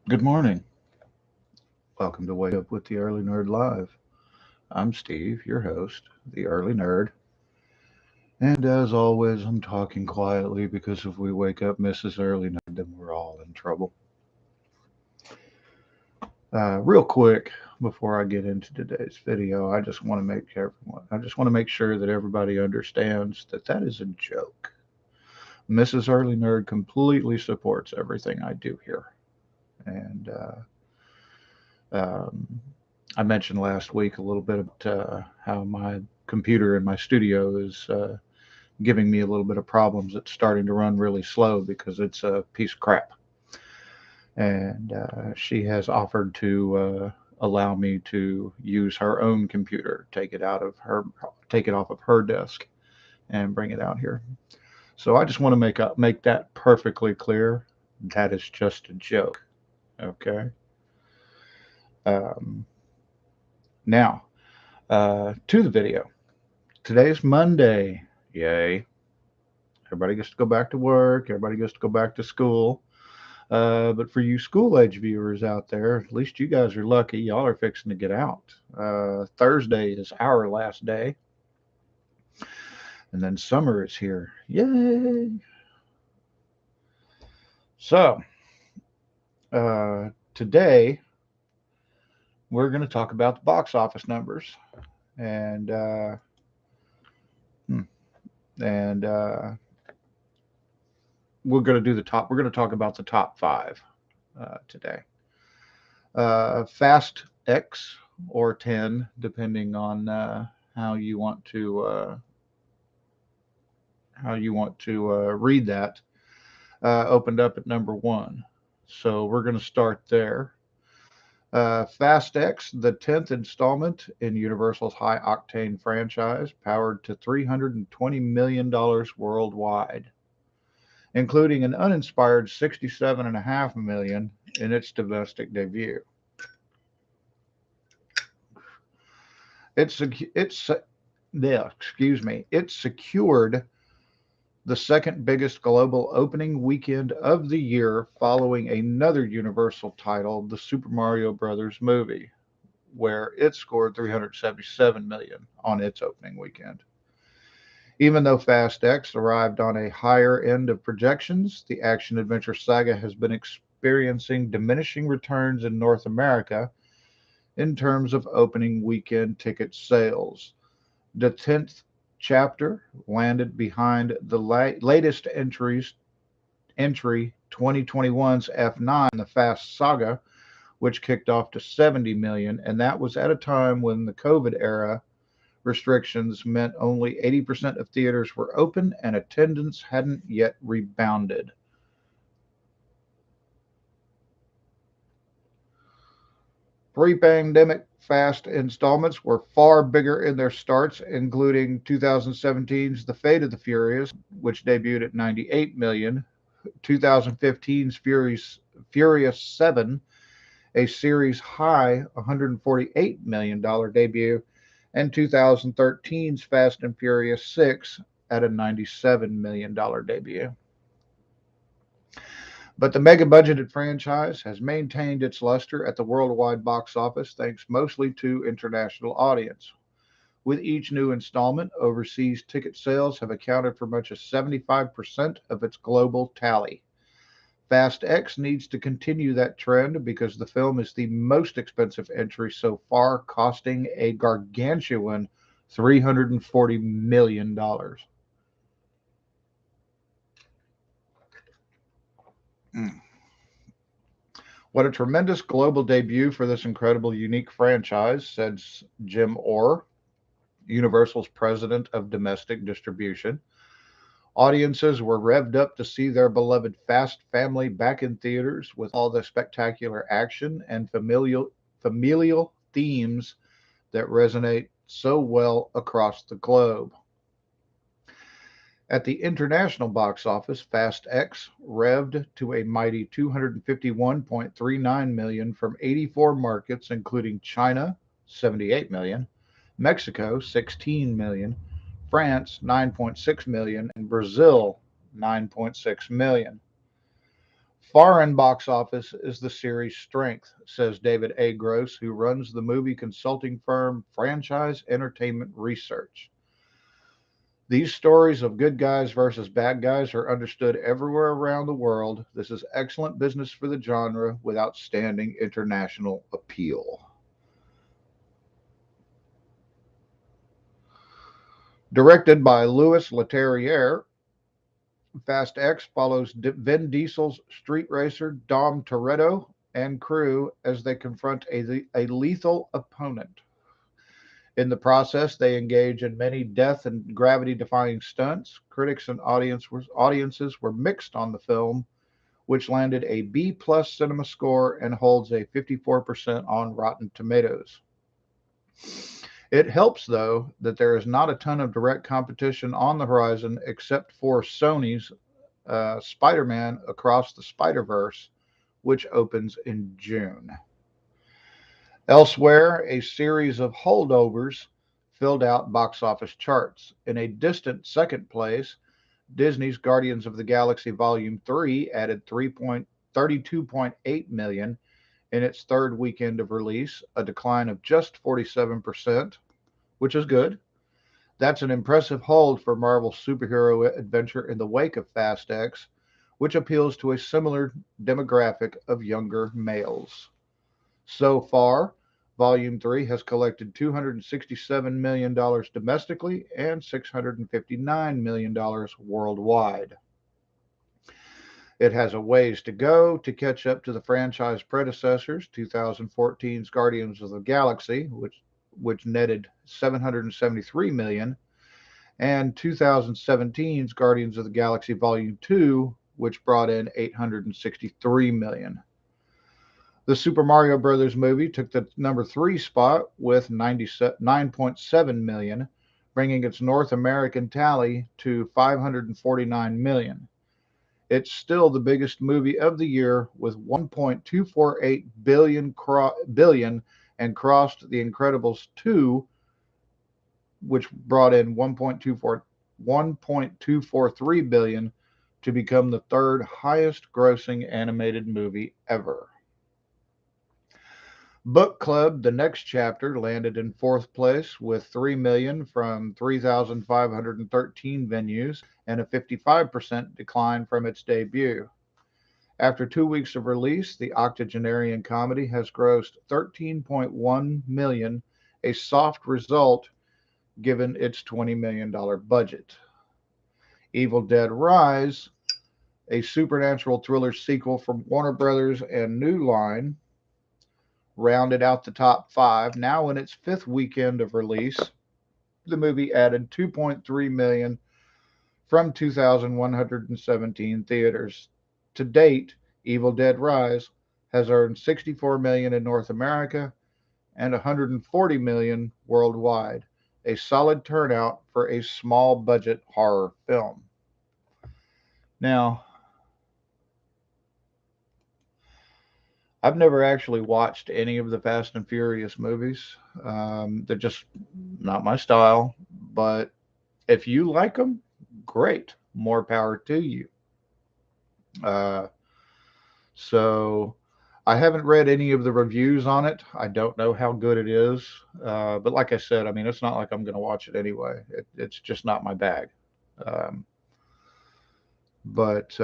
Good morning. Welcome to Wake Up with the Early Nerd Live. I'm Steve, your host, the Early Nerd. And as always, I'm talking quietly because if we wake up Mrs. Early Nerd, then we're all in trouble. Real quick, before I get into today's video, I just want to make sure that everybody understands that that is a joke. Mrs. Early Nerd completely supports everything I do here. And Um, I mentioned last week a little bit about how my computer in my studio is giving me a little bit of problems. It's starting to run really slow because it's a piece of crap. And she has offered to allow me to use her own computer, take it off of her desk, and bring it out here. So I just want to make that perfectly clear. That is just a joke. Okay. Um, Now, to the video. Today's Monday. Yay. Everybody gets to go back to work. Everybody gets to go back to school. But for you school age viewers out there, at least you guys are lucky. Y'all are fixing to get out. Thursday is our last day. And then summer is here. Yay. So, today we're going to talk about the box office numbers. And, hmm, and we're going to talk about the top five today. Fast X or 10, depending on how you want to read that. Opened up at number one, so we're going to start there. Fast X, the 10th installment in Universal's high octane franchise, powered to $320 million worldwide, including an uninspired $67.5 million in its domestic debut. It's it's yeah, excuse me. It secured the second biggest global opening weekend of the year, following another Universal title, the Super Mario Brothers movie, where it scored 377 million on its opening weekend. Even though Fast X arrived on a higher end of projections, the action adventure saga has been experiencing diminishing returns in North America in terms of opening weekend ticket sales. The 10th chapter landed behind the latest entry 2021's F9, the Fast Saga, which kicked off to 70 million, and that was at a time when the COVID era restrictions meant only 80% of theaters were open and attendance hadn't yet rebounded. Pre-pandemic Fast installments were far bigger in their starts, including 2017's The Fate of the Furious, which debuted at 98 million, 2015's Furious 7, a series high $148 million debut, and 2013's Fast and Furious 6 at a $97 million debut. But the mega budgeted franchise has maintained its luster at the worldwide box office thanks mostly to international audience. With each new installment, overseas ticket sales have accounted for much as 75% of its global tally. Fast X needs to continue that trend because the film is the most expensive entry so far, costing a gargantuan $340 million. Mm. What a tremendous global debut for this incredible, unique franchise, said Jim Orr, Universal's president of domestic distribution. Audiences were revved up to see their beloved Fast family back in theaters with all the spectacular action and familial themes that resonate so well across the globe. At the international box office, Fast X revved to a mighty 251.39 million from 84 markets, including China, 78 million, Mexico, 16 million, France, 9.6 million, and Brazil, 9.6 million. Foreign box office is the series' strength, says David A. Gross, who runs the movie consulting firm Franchise Entertainment Research. These stories of good guys versus bad guys are understood everywhere around the world. This is excellent business for the genre with outstanding international appeal. Directed by Louis Leterrier, Fast X follows Vin Diesel's street racer Dom Toretto and crew as they confront a lethal opponent. In the process, they engage in many death and gravity defying stunts. Critics and audiences were mixed on the film, which landed a B plus cinema score and holds a 54% on Rotten Tomatoes. It helps, though, that there is not a ton of direct competition on the horizon except for Sony's Spider Man Across the Spider Verse, which opens in June. Elsewhere, a series of holdovers filled out box office charts. In a distant second place, Disney's Guardians of the Galaxy Volume 3 added 32.8 million in its third weekend of release, a decline of just 47%, which is good. That's an impressive hold for Marvel's superhero adventure in the wake of Fast X, which appeals to a similar demographic of younger males. So far, Volume 3 has collected $267 million domestically and $659 million worldwide. It has a ways to go to catch up to the franchise predecessors, 2014's Guardians of the Galaxy, which netted $773 million, and 2017's Guardians of the Galaxy Volume 2, which brought in $863 million. The Super Mario Bros. Movie took the number 3 spot with $9.7 million, bringing its North American tally to $549 million. It's still the biggest movie of the year with $1.248 billion and crossed The Incredibles 2, which brought in $1.243 billion to become the third highest grossing animated movie ever. Book Club: The Next Chapter landed in fourth place with $3 million from 3,513 venues and a 55% decline from its debut. After 2 weeks of release, the octogenarian comedy has grossed $13.1 million, a soft result given its $20 million budget. Evil Dead Rise, a supernatural thriller sequel from Warner Brothers and New Line, rounded out the top 5. Now in its 5th weekend of release, the movie added $2.3 million from 2,117 theaters. To date, Evil Dead Rise has earned $64 million in North America and $140 million worldwide, a solid turnout for a small budget horror film. Now, I've never actually watched any of the Fast and Furious movies. They're just not my style. But if you like them, great. More power to you. So I haven't read any of the reviews on it. I don't know how good it is. But like I said, I mean, it's not like I'm going to watch it anyway. It's just not my bag. But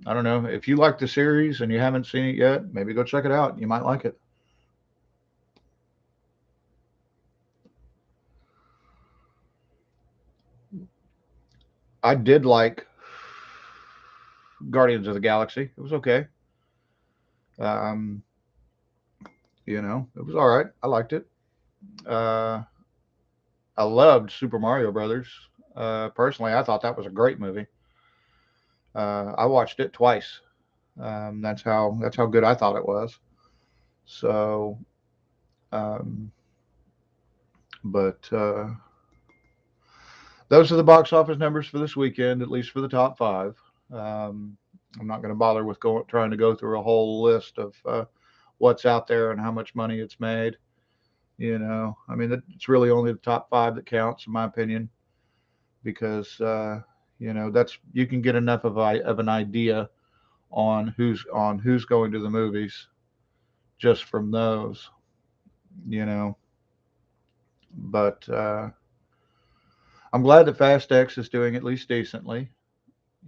I don't know. If you like the series and you haven't seen it yet, maybe go check it out. You might like it. I did like Guardians of the Galaxy. It was okay. Um, it was all right. I liked it. Uh, I loved Super Mario Brothers. Personally, I thought that was a great movie. I watched it twice. That's how good I thought it was. So, um, but those are the box office numbers for this weekend, at least for the top 5. I'm not going to bother with trying to go through a whole list of what's out there and how much money it's made. I mean, it's really only the top 5 that counts, in my opinion, because That's you can get enough of an idea on who's going to the movies just from those, you know. But I'm glad that Fast X is doing at least decently.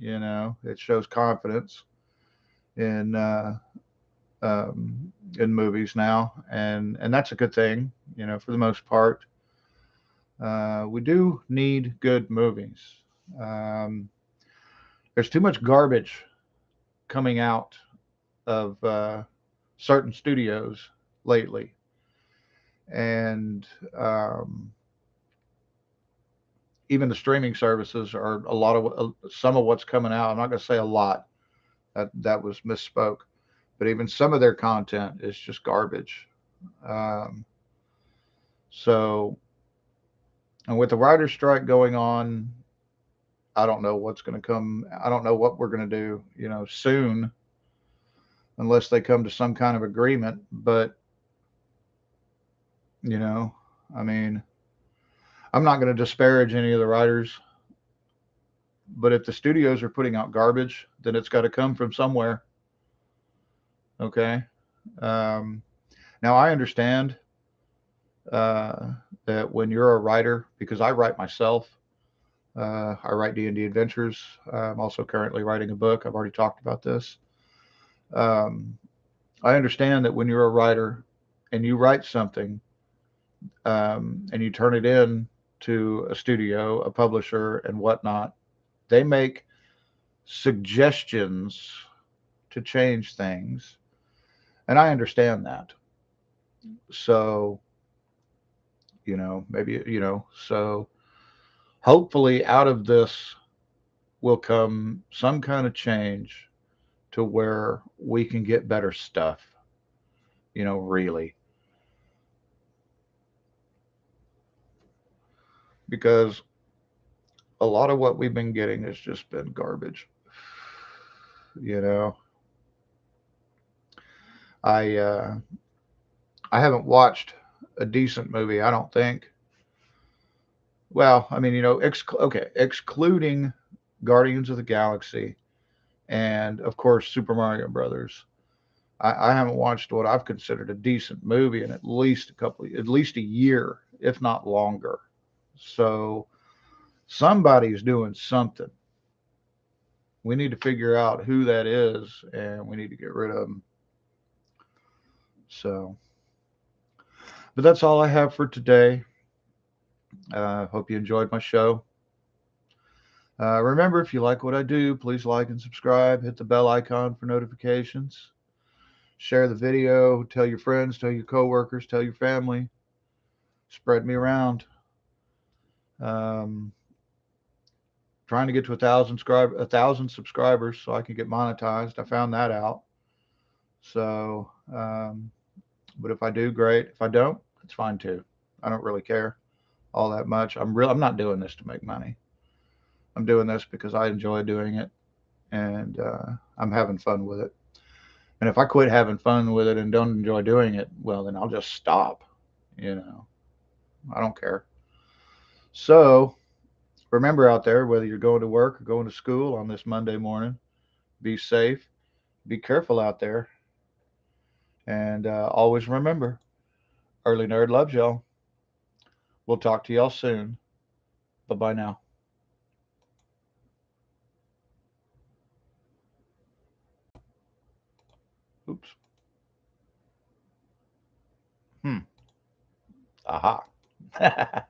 It shows confidence in in movies now, and that's a good thing. For the most part, we do need good movies. Um, there's too much garbage coming out of certain studios lately, and even the streaming services are a lot of some of what's coming out. I'm not going to say a lot. That was misspoke, but even some of their content is just garbage. Um, so, and with the writer's strike going on, I don't know what's going to come. I don't know what we're going to do, soon, unless they come to some kind of agreement. But, you know, I mean, I'm not going to disparage any of the writers, but if the studios are putting out garbage, then it's got to come from somewhere. Okay. Um, Now I understand uh, that when you're a writer, because I write myself, I write D&D Adventures. I'm also currently writing a book. I've already talked about this. Um, I understand that when you're a writer and you write something and you turn it in to a studio, a publisher, and whatnot, they make suggestions to change things, and I understand that. So maybe so hopefully out of this will come some kind of change to where we can get better stuff, really. Because a lot of what we've been getting has just been garbage. You know, I I haven't watched a decent movie, I don't think. Well, I mean, okay, excluding Guardians of the Galaxy and of course Super Mario Brothers. I haven't watched what I've considered a decent movie in at least a year, if not longer. So somebody's doing something. We need to figure out who that is, and we need to get rid of them. So, but that's all I have for today. Hope you enjoyed my show. Remember, if you like what I do, please like and subscribe. Hit the bell icon for notifications. Share the video. Tell your friends. Tell your coworkers. Tell your family. Spread me around. Um, Trying to get to 1,000 subscribers so I can get monetized. I found that out. So, but if I do, great. If I don't, it's fine too. I don't really care all that much. I'm not doing this to make money. I'm doing this because I enjoy doing it, and I'm having fun with it. And if I quit having fun with it and don't enjoy doing it, well, then I'll just stop. You know, I don't care. So remember out there, whether you're going to work or going to school on this Monday morning, be safe, be careful out there, and always remember, Early Nerd loves y'all. We'll talk to y'all soon. Bye bye now. Oops. Hmm. Aha.